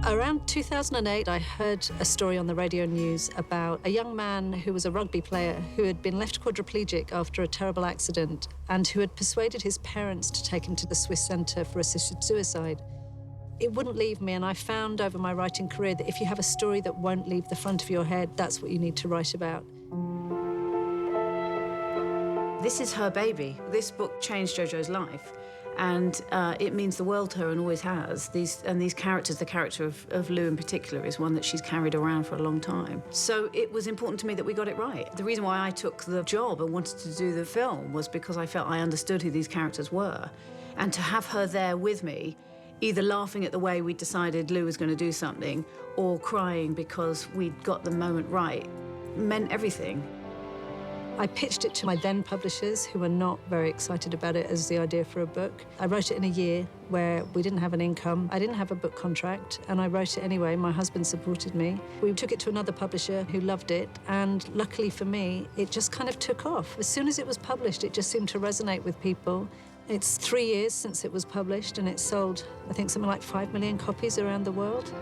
Around 2008, I heard a story on the radio news about a young man who was a rugby player who had been left quadriplegic after a terrible accident and who had persuaded his parents to take him to the Swiss Centre for Assisted Suicide. It wouldn't leave me, and I found over my writing career that if you have a story that won't leave the front of your head, that's what you need to write about. This is her baby. This book changed Jojo's life, and it means the world to her and always has. These characters, the character of Lou in particular, is one that she's carried around for a long time. So it was important to me that we got it right. The reason why I took the job and wanted to do the film was because I felt I understood who these characters were. And to have her there with me, either laughing at the way we decided Lou was going to do something or crying because we'd got the moment right, meant everything. I pitched it to my then publishers, who were not very excited about it as the idea for a book. I wrote it in a year where we didn't have an income. I didn't have a book contract, and I wrote it anyway. My husband supported me. We took it to another publisher who loved it, and luckily for me, it just kind of took off. As soon as it was published, it just seemed to resonate with people. It's 3 years since it was published, and it sold, I think, something like 5 million copies around the world.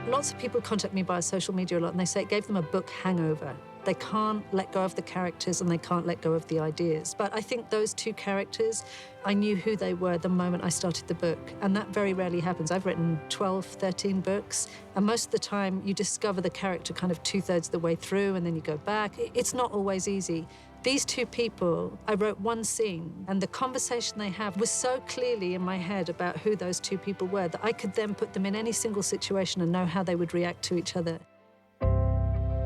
Lots of people contact me via social media a lot, and they say it gave them a book hangover. They can't let go of the characters and they can't let go of the ideas. But I think those two characters, I knew who they were the moment I started the book, and that very rarely happens. I've written 12, 13 books, and most of the time you discover the character kind of 2/3 the way through and then you go back. It's not always easy. These two people, I wrote one scene, and the conversation they have was so clearly in my head about who those two people were that I could then put them in any single situation and know how they would react to each other.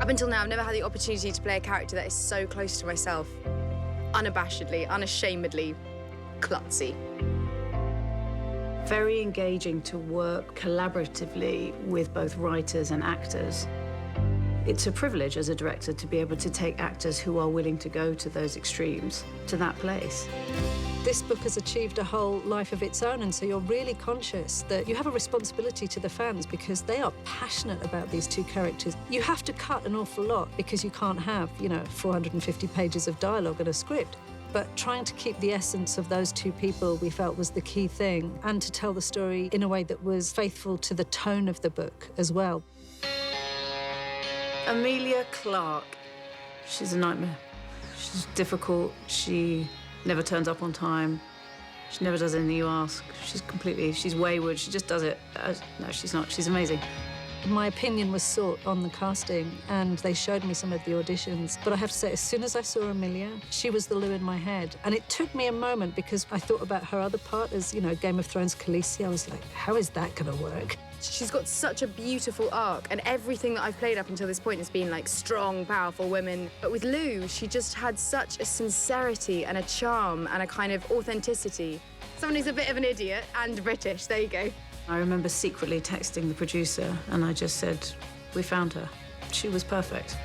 Up until now, I've never had the opportunity to play a character that is so close to myself. Unabashedly, unashamedly klutzy. Very engaging to work collaboratively with both writers and actors. It's a privilege as a director to be able to take actors who are willing to go to those extremes, to that place. This book has achieved a whole life of its own, and so you're really conscious that you have a responsibility to the fans because they are passionate about these two characters. You have to cut an awful lot because you can't have, 450 pages of dialogue and a script. But trying to keep the essence of those two people we felt was the key thing, and to tell the story in a way that was faithful to the tone of the book as well. Emilia Clarke, she's a nightmare. She's difficult, she never turns up on time, she never does anything you ask. She's wayward, she just does it. No, she's not, she's amazing. My opinion was sought on the casting, and they showed me some of the auditions. But I have to say, as soon as I saw Emilia, she was the Lou in my head. And it took me a moment because I thought about her other part as, Game of Thrones Khaleesi. I was like, how is that gonna work? She's got such a beautiful arc, and everything that I've played up until this point has been like strong, powerful women. But with Lou, she just had such a sincerity and a charm and a kind of authenticity. Someone who's a bit of an idiot and British, there you go. I remember secretly texting the producer, and I just said, we found her. She was perfect.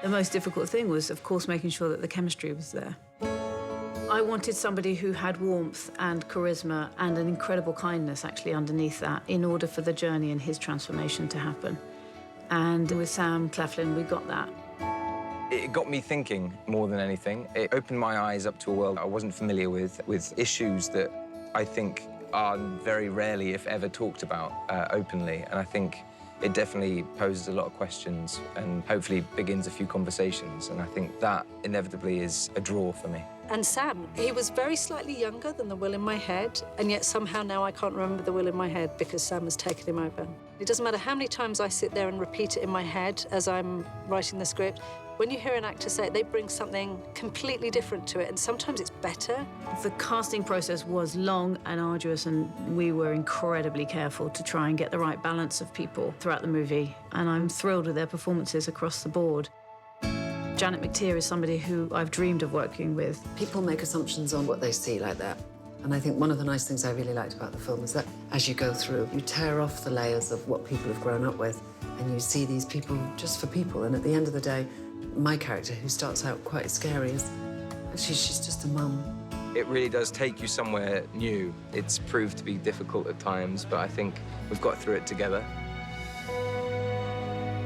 The most difficult thing was, of course, making sure that the chemistry was there. I wanted somebody who had warmth and charisma and an incredible kindness actually underneath that in order for the journey and his transformation to happen. And with Sam Claflin, we got that. It got me thinking more than anything. It opened my eyes up to a world I wasn't familiar with issues that I think are very rarely, if ever, talked about openly. And I think it definitely poses a lot of questions and hopefully begins a few conversations. And I think that inevitably is a draw for me. And Sam, he was very slightly younger than the Will in my head, and yet somehow now I can't remember the Will in my head because Sam has taken him over. It doesn't matter how many times I sit there and repeat it in my head as I'm writing the script. When you hear an actor say it, they bring something completely different to it, and sometimes it's better. The casting process was long and arduous, and we were incredibly careful to try and get the right balance of people throughout the movie, and I'm thrilled with their performances across the board. Janet McTeer is somebody who I've dreamed of working with. People make assumptions on what they see like that. And I think one of the nice things I really liked about the film is that as you go through, you tear off the layers of what people have grown up with, and you see these people just for people. And at the end of the day, my character, who starts out quite scary, she's just a mum. It really does take you somewhere new. It's proved to be difficult at times, but I think we've got through it together.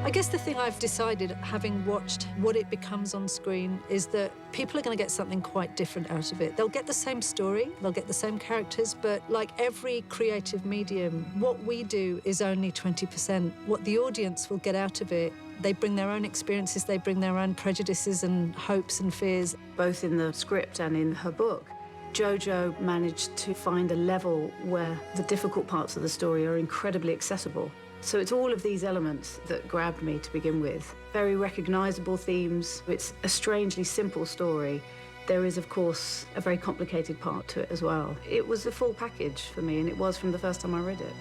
I guess the thing I've decided, having watched what it becomes on screen, is that people are going to get something quite different out of it. They'll get the same story, they'll get the same characters, but like every creative medium, what we do is only 20%. What the audience will get out of it, they bring their own experiences, they bring their own prejudices and hopes and fears. Both in the script and in her book, Jojo managed to find a level where the difficult parts of the story are incredibly accessible. So it's all of these elements that grabbed me to begin with. Very recognisable themes. It's a strangely simple story. There is, of course, a very complicated part to it as well. It was a full package for me, and it was from the first time I read it.